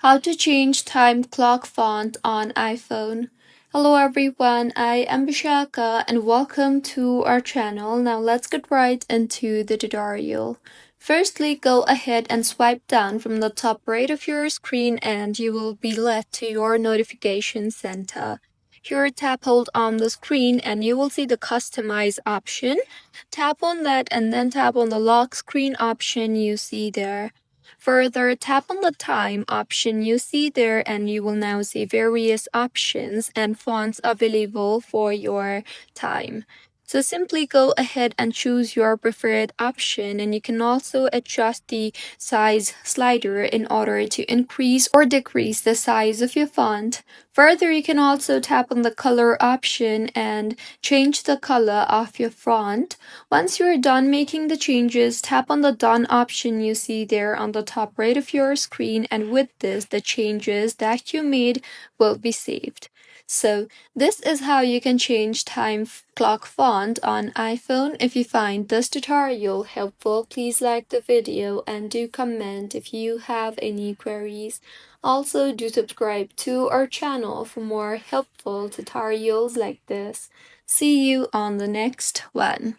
How to change time clock font on iPhone. Hello everyone, I am Bishaka and welcome to our channel. Now let's get right into the tutorial. Firstly, go ahead and swipe down from the top right of your screen and you will be led to your notification center. Here, tap hold on the screen and you will see the customize option. Tap on that and then tap on the lock screen option you see there. Further, tap on the time option you see there and you will now see various options and fonts available for your time. So simply go ahead and choose your preferred option, and you can also adjust the size slider in order to increase or decrease the size of your font. Further, you can also tap on the color option and change the color of your font. Once you're done making the changes, tap on the Done option you see there on the top right of your screen, and with this, the changes that you made will be saved. So, this is how you can change time clock font on iPhone. If you find this tutorial helpful, please like the video and do comment if you have any queries. Also, do subscribe to our channel for more helpful tutorials like this. See you on the next one.